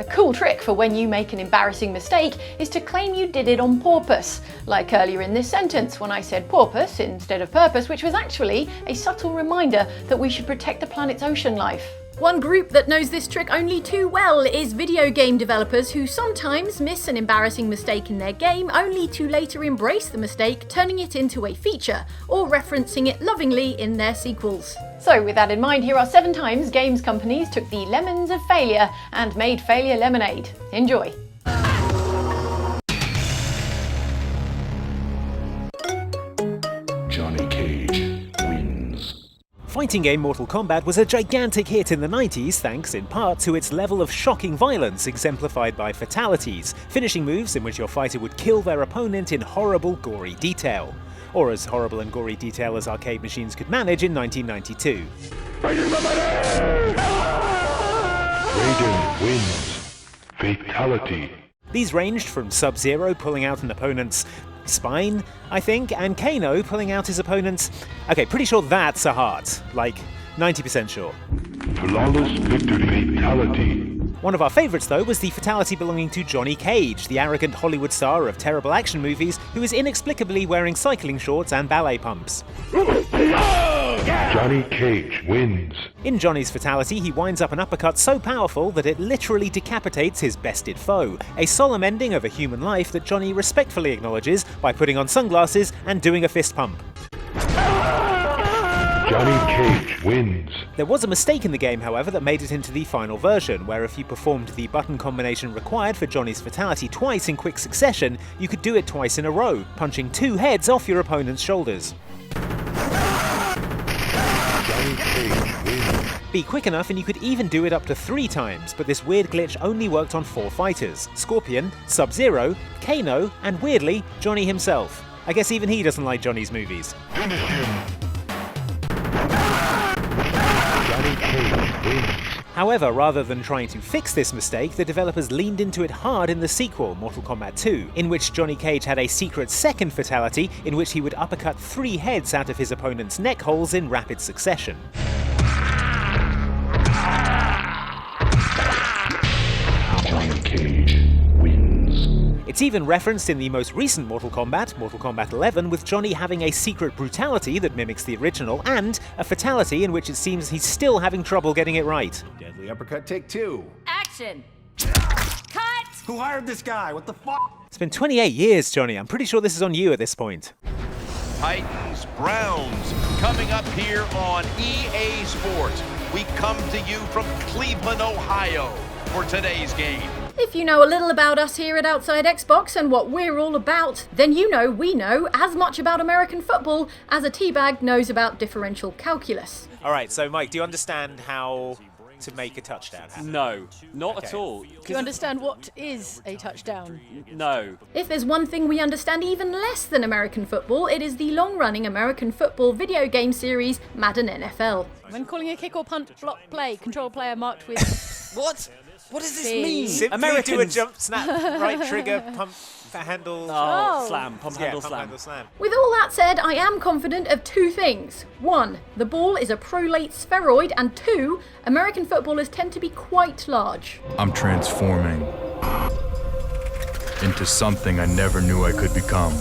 cool trick for when you make an embarrassing mistake is to claim you did it on purpose, like earlier in this sentence when I said porpoise instead of purpose, which was actually a subtle reminder that we should protect the planet's ocean life. One group that knows this trick only too well is video game developers who sometimes miss an embarrassing mistake in their game only to later embrace the mistake, turning it into a feature or referencing it lovingly in their sequels. So with that in mind, here are 7 times games companies took the lemons of failure and made failure lemonade. Enjoy! Johnny Cage wins. Fighting game Mortal Kombat was a gigantic hit in the 90s thanks in part to its level of shocking violence exemplified by fatalities, finishing moves in which your fighter would kill their opponent in horrible, gory detail. Or as horrible and gory detail as arcade machines could manage in 1992. Raiden wins. Fatality. These ranged from Sub-Zero pulling out an opponent's spine, I think, and Kano pulling out his opponent's... Okay, pretty sure that's a heart. Like, 90% sure. Flawless victory. Fatality. One of our favourites, though, was the fatality belonging to Johnny Cage, the arrogant Hollywood star of terrible action movies who is inexplicably wearing cycling shorts and ballet pumps. Johnny Cage wins. In Johnny's fatality, he winds up an uppercut so powerful that it literally decapitates his bested foe, a solemn ending of a human life that Johnny respectfully acknowledges by putting on sunglasses and doing a fist pump. Johnny Cage wins. There was a mistake in the game, however, that made it into the final version, where if you performed the button combination required for Johnny's fatality twice in quick succession, you could do it twice in a row, punching 2 heads off your opponent's shoulders. Johnny Cage wins. Be quick enough and you could even do it up to 3 times, but this weird glitch only worked on 4 fighters: Scorpion, Sub-Zero, Kano, and weirdly, Johnny himself. I guess even he doesn't like Johnny's movies. Finish him. Johnny Cage wins. However, rather than trying to fix this mistake, the developers leaned into it hard in the sequel, Mortal Kombat 2, in which Johnny Cage had a secret second fatality in which he would uppercut 3 heads out of his opponent's neck holes in rapid succession. Johnny Cage wins. It's even referenced in the most recent Mortal Kombat 11, with Johnny having a secret brutality that mimics the original, and a fatality in which it seems he's still having trouble getting it right. Deadly uppercut, take 2. Action! Cut! Who hired this guy? What the fuck? It's been 28 years, Johnny. I'm pretty sure this is on you at this point. Titans Browns coming up here on EA Sports. We come to you from Cleveland, Ohio for today's game. If you know a little about us here at Outside Xbox and what we're all about, then you know we know as much about American football as a teabag knows about differential calculus. Alright, so Mike, do you understand how to make a touchdown happen? No, not at all. Do you understand what is a touchdown? No. If there's one thing we understand even less than American football, it is the long-running American football video game series Madden NFL. When calling a kick or punt, block, play, control player marked with... What? What does this See. mean? Simply Americans. do a jump, snap, right trigger, pump, handle... Oh, Oh. slam, pump Yeah, handle pump, slam. handle, slam. With all that said, I am confident of 2 things. 1, the ball is a prolate spheroid, and 2, American footballers tend to be quite large. I'm transforming into something I never knew I could become.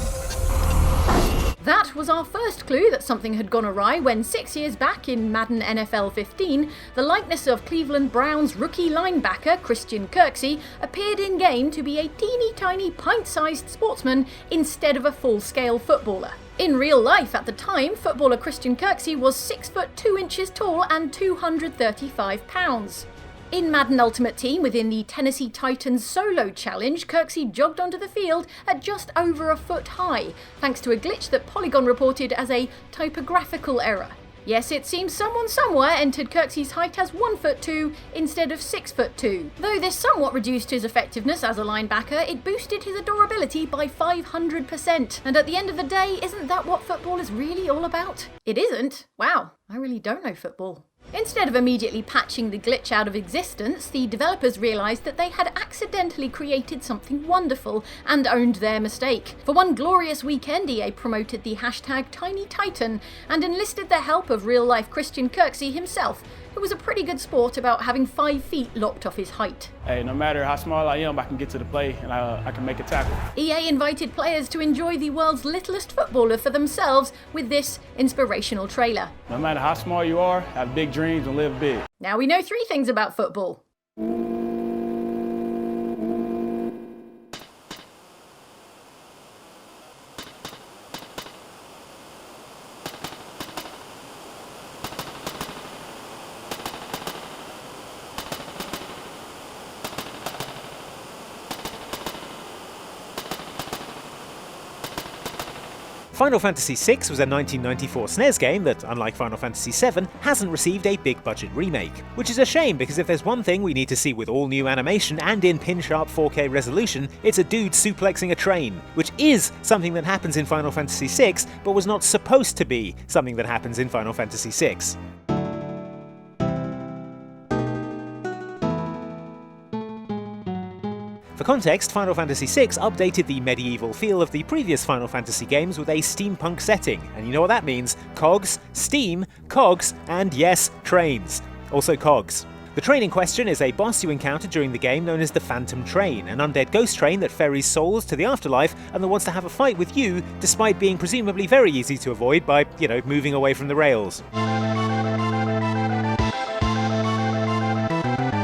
That was our first clue that something had gone awry when 6 years back in Madden NFL 15, the likeness of Cleveland Browns rookie linebacker Christian Kirksey appeared in-game to be a teeny tiny pint-sized sportsman instead of a full-scale footballer. In real life at the time, footballer Christian Kirksey was 6 foot 2 inches tall and 235 pounds. In Madden Ultimate Team within the Tennessee Titans Solo Challenge, Kirksey jogged onto the field at just over a foot high, thanks to a glitch that Polygon reported as a typographical error. Yes, it seems someone somewhere entered Kirksey's height as 1 foot 2 instead of 6 foot 2. Though this somewhat reduced his effectiveness as a linebacker, it boosted his adorability by 500%. And at the end of the day, isn't that what football is really all about? It isn't? Wow, I really don't know football. Instead of immediately patching the glitch out of existence, the developers realised that they had accidentally created something wonderful and owned their mistake. For one glorious weekend, EA promoted the hashtag TinyTitan and enlisted the help of real-life Christian Kirksey himself, who was a pretty good sport about having 5 feet locked off his height. Hey, no matter how small I am, I can get to the play and I can make a tackle. EA invited players to enjoy the world's littlest footballer for themselves with this inspirational trailer. No matter how small you are, have big dreams and live big. Now we know 3 things about football. Final Fantasy VI was a 1994 SNES game that, unlike Final Fantasy VII, hasn't received a big-budget remake. Which is a shame, because if there's one thing we need to see with all new animation and in pin-sharp 4K resolution, it's a dude suplexing a train, which is something that happens in Final Fantasy VI, but was not supposed to be something that happens in Final Fantasy VI. For context, Final Fantasy VI updated the medieval feel of the previous Final Fantasy games with a steampunk setting, and you know what that means: cogs, steam, cogs, and yes, trains. Also cogs. The train in question is a boss you encounter during the game known as the Phantom Train, an undead ghost train that ferries souls to the afterlife and that wants to have a fight with you, despite being presumably very easy to avoid by, moving away from the rails.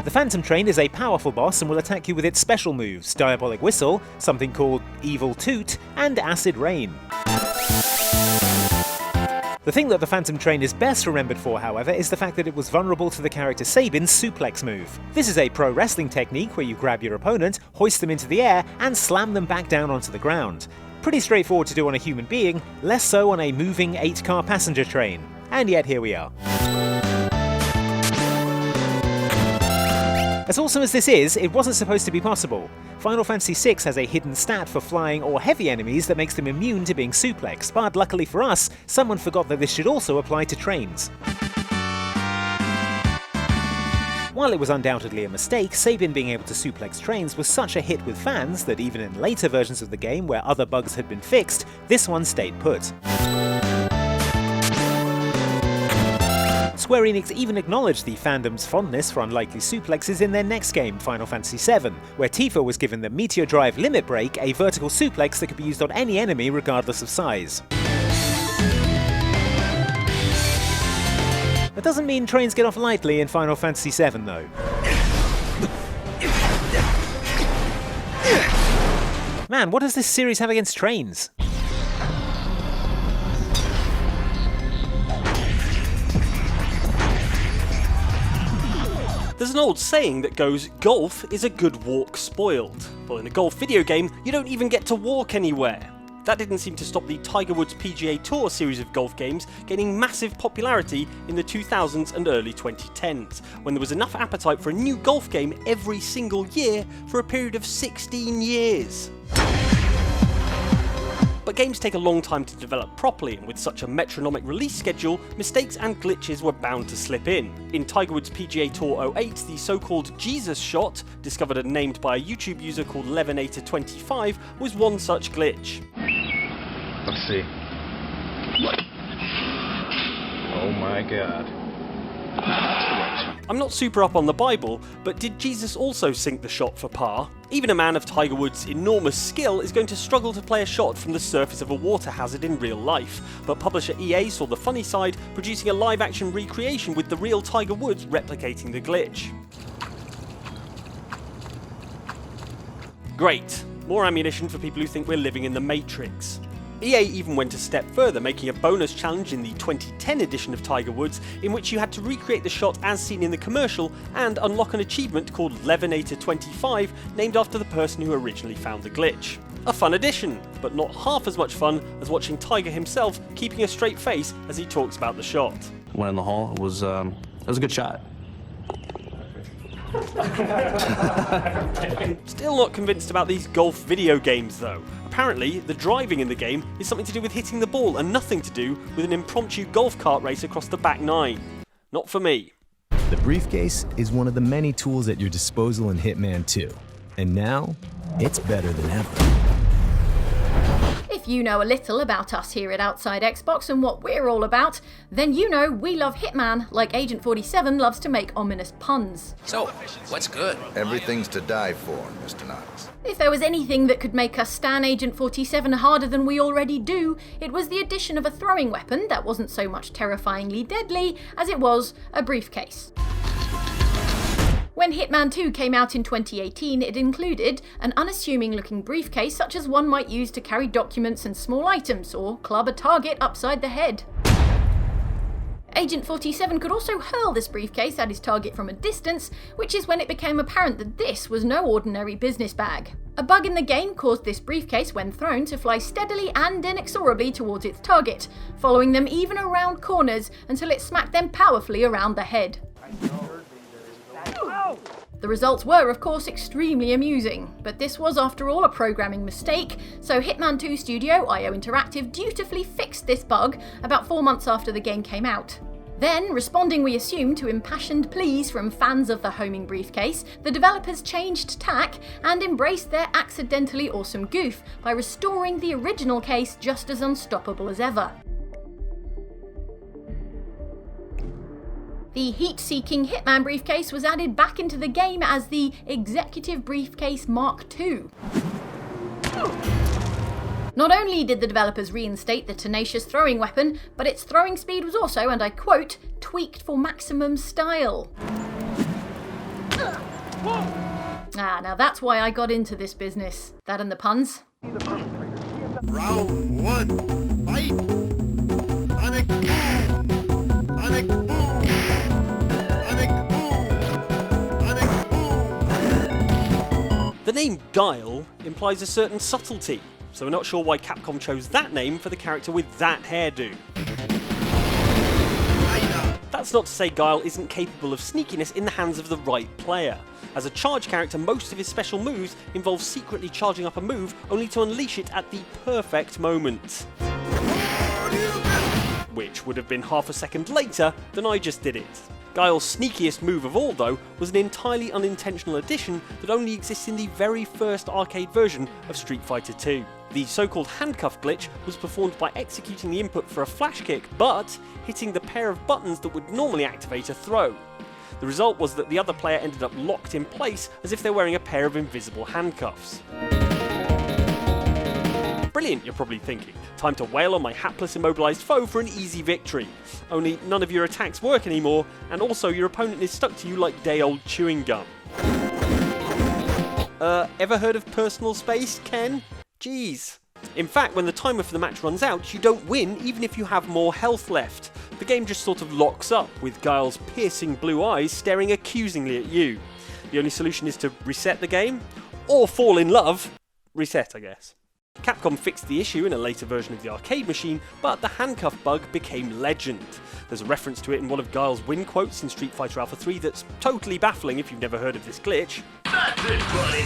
The Phantom Train is a powerful boss and will attack you with its special moves: Diabolic Whistle, something called Evil Toot, and Acid Rain. The thing that the Phantom Train is best remembered for, however, is the fact that it was vulnerable to the character Sabin's suplex move. This is a pro wrestling technique where you grab your opponent, hoist them into the air, and slam them back down onto the ground. Pretty straightforward to do on a human being, less so on a moving 8-car passenger train. And yet here we are. As awesome as this is, it wasn't supposed to be possible. Final Fantasy VI has a hidden stat for flying or heavy enemies that makes them immune to being suplexed, but luckily for us, someone forgot that this should also apply to trains. While it was undoubtedly a mistake, Sabin being able to suplex trains was such a hit with fans that even in later versions of the game where other bugs had been fixed, this one stayed put. Square Enix even acknowledged the fandom's fondness for unlikely suplexes in their next game, Final Fantasy VII, where Tifa was given the Meteor Drive Limit Break, a vertical suplex that could be used on any enemy regardless of size. That doesn't mean trains get off lightly in Final Fantasy VII, though. Man, what does this series have against trains? There's an old saying that goes, golf is a good walk spoiled. Well, in a golf video game, you don't even get to walk anywhere. That didn't seem to stop the Tiger Woods PGA Tour series of golf games gaining massive popularity in the 2000s and early 2010s, when there was enough appetite for a new golf game every single year for a period of 16 years. But games take a long time to develop properly, and with such a metronomic release schedule, mistakes and glitches were bound to slip in. In Tiger Woods PGA Tour 08, the so-called Jesus shot, discovered and named by a YouTube user called Levenator25, was one such glitch. Let's see. Oh my god. I'm not super up on the Bible, but did Jesus also sink the shot for par? Even a man of Tiger Woods' enormous skill is going to struggle to play a shot from the surface of a water hazard in real life, but publisher EA saw the funny side, producing a live-action recreation with the real Tiger Woods replicating the glitch. Great, more ammunition for people who think we're living in the Matrix. EA even went a step further, making a bonus challenge in the 2010 edition of Tiger Woods, in which you had to recreate the shot as seen in the commercial and unlock an achievement called Levenator25, named after the person who originally found the glitch. A fun addition, but not half as much fun as watching Tiger himself keeping a straight face as he talks about the shot. Went in the hole, it was a good shot. Still not convinced about these golf video games though. Apparently, the driving in the game is something to do with hitting the ball and nothing to do with an impromptu golf cart race across the back nine. Not for me. The briefcase is one of the many tools at your disposal in Hitman 2. And now, it's better than ever. If If you know a little about us here at Outside Xbox and what we're all about, then you know we love Hitman like Agent 47 loves to make ominous puns. So, what's good? Everything's to die for, Mr. Knox. If there was anything that could make us stan Agent 47 harder than we already do, it was the addition of a throwing weapon that wasn't so much terrifyingly deadly as it was a briefcase. When Hitman 2 came out in 2018, it included an unassuming looking briefcase such as one might use to carry documents and small items, or club a target upside the head. Agent 47 could also hurl this briefcase at his target from a distance, which is when it became apparent that this was no ordinary business bag. A bug in the game caused this briefcase, when thrown, to fly steadily and inexorably towards its target, following them even around corners until it smacked them powerfully around the head. The results were, of course, extremely amusing, but this was, after all, a programming mistake, so Hitman 2 studio IO Interactive dutifully fixed this bug about 4 months after the game came out. Then, responding, we assume, to impassioned pleas from fans of the homing briefcase, the developers changed tack and embraced their accidentally awesome goof by restoring the original case just as unstoppable as ever. The heat-seeking Hitman briefcase was added back into the game as the Executive Briefcase Mark II. Not only did the developers reinstate the tenacious throwing weapon, but its throwing speed was also, and I quote, tweaked for maximum style. Now that's why I got into this business. That and the puns. Round 1, fight! The name Guile implies a certain subtlety, so we're not sure why Capcom chose that name for the character with that hairdo. That's not to say Guile isn't capable of sneakiness in the hands of the right player. As a charge character, most of his special moves involve secretly charging up a move only to unleash it at the perfect moment. Which would have been half a second later than I just did it. Guile's sneakiest move of all, though, was an entirely unintentional addition that only exists in the very first arcade version of Street Fighter 2. The so-called handcuff glitch was performed by executing the input for a flash kick, but hitting the pair of buttons that would normally activate a throw. The result was that the other player ended up locked in place as if they're wearing a pair of invisible handcuffs. Brilliant, you're probably thinking. Time to wail on my hapless immobilised foe for an easy victory. Only none of your attacks work anymore, and also your opponent is stuck to you like day-old chewing gum. Ever heard of personal space, Ken? Jeez. In fact, when the timer for the match runs out, you don't win even if you have more health left. The game just sort of locks up, with Guile's piercing blue eyes staring accusingly at you. The only solution is to reset the game, or fall in love. Reset, I guess. Capcom fixed the issue in a later version of the arcade machine, but the handcuff bug became legend. There's a reference to it in one of Guile's win quotes in Street Fighter Alpha 3 that's totally baffling if you've never heard of this glitch. That's it, buddy!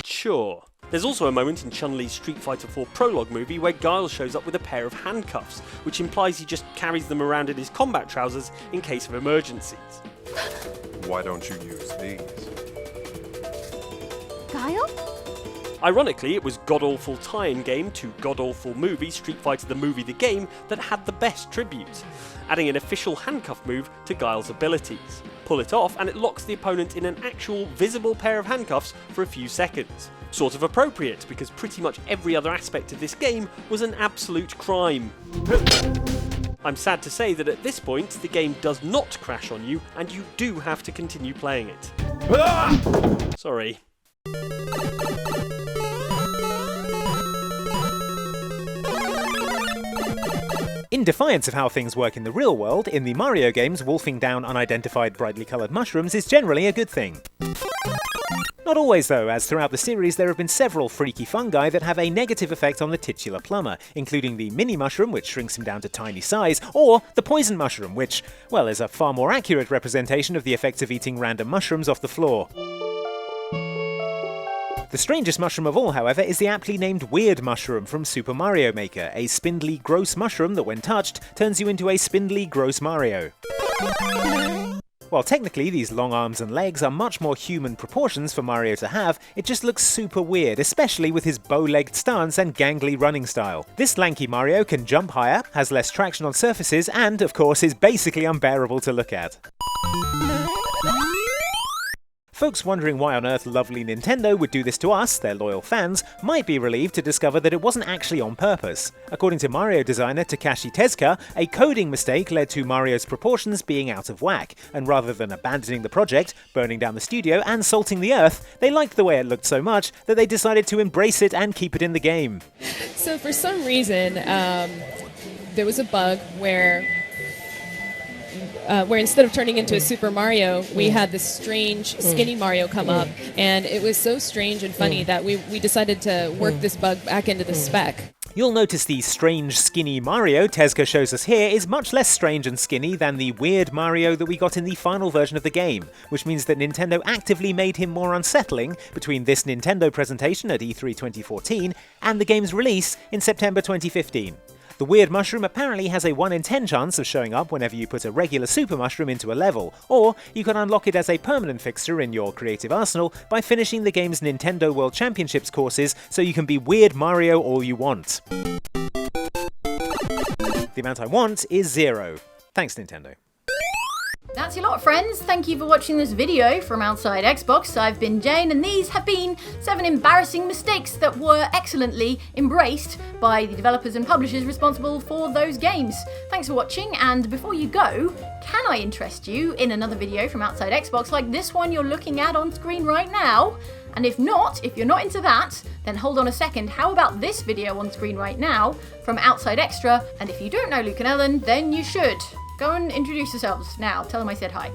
Sure. There's also a moment in Chun-Li's Street Fighter 4 prologue movie where Guile shows up with a pair of handcuffs, which implies he just carries them around in his combat trousers in case of emergencies. Why don't you use these? Guile? Ironically, it was god-awful tie-in game to god-awful movie Street Fighter the Movie the Game that had the best tribute, adding an official handcuff move to Guile's abilities. Pull it off and it locks the opponent in an actual visible pair of handcuffs for a few seconds. Sort of appropriate, because pretty much every other aspect of this game was an absolute crime. I'm sad to say that at this point, the game does not crash on you, and you do have to continue playing it. Sorry. In defiance of how things work in the real world, in the Mario games, wolfing down unidentified brightly coloured mushrooms is generally a good thing. Not always though, as throughout the series there have been several freaky fungi that have a negative effect on the titular plumber, including the mini mushroom, which shrinks him down to tiny size, or the poison mushroom, which, well, is a far more accurate representation of the effects of eating random mushrooms off the floor. The strangest mushroom of all, however, is the aptly named Weird Mushroom from Super Mario Maker, a spindly, gross mushroom that when touched, turns you into a spindly, gross Mario. While technically these long arms and legs are much more human proportions for Mario to have, it just looks super weird, especially with his bow-legged stance and gangly running style. This lanky Mario can jump higher, has less traction on surfaces, and of course is basically unbearable to look at. Folks wondering why on earth lovely Nintendo would do this to us, their loyal fans, might be relieved to discover that it wasn't actually on purpose. According to Mario designer Takashi Tezuka, a coding mistake led to Mario's proportions being out of whack, and rather than abandoning the project, burning down the studio, and salting the earth, they liked the way it looked so much that they decided to embrace it and keep it in the game. So for some reason, there was a bug where instead of turning into a Super Mario, we had this strange skinny Mario come up, and it was so strange and funny that we decided to work this bug back into the spec. You'll notice the strange skinny Mario Tezuka shows us here is much less strange and skinny than the weird Mario that we got in the final version of the game, which means that Nintendo actively made him more unsettling between this Nintendo presentation at E3 2014 and the game's release in September 2015. The weird mushroom apparently has a 1 in 10 chance of showing up whenever you put a regular super mushroom into a level, or you can unlock it as a permanent fixture in your creative arsenal by finishing the game's Nintendo World Championships courses so you can be Weird Mario all you want. The amount I want is 0. Thanks, Nintendo. That's your lot, friends. Thank you for watching this video from Outside Xbox. I've been Jane, and these have been 7 embarrassing mistakes that were excellently embraced by the developers and publishers responsible for those games. Thanks for watching, and before you go, can I interest you in another video from Outside Xbox like this one you're looking at on screen right now? And if not, if you're not into that, then hold on a second, how about this video on screen right now from Outside Extra? And if you don't know Luke and Ellen, then you should. Go and introduce yourselves now. Tell them I said hi.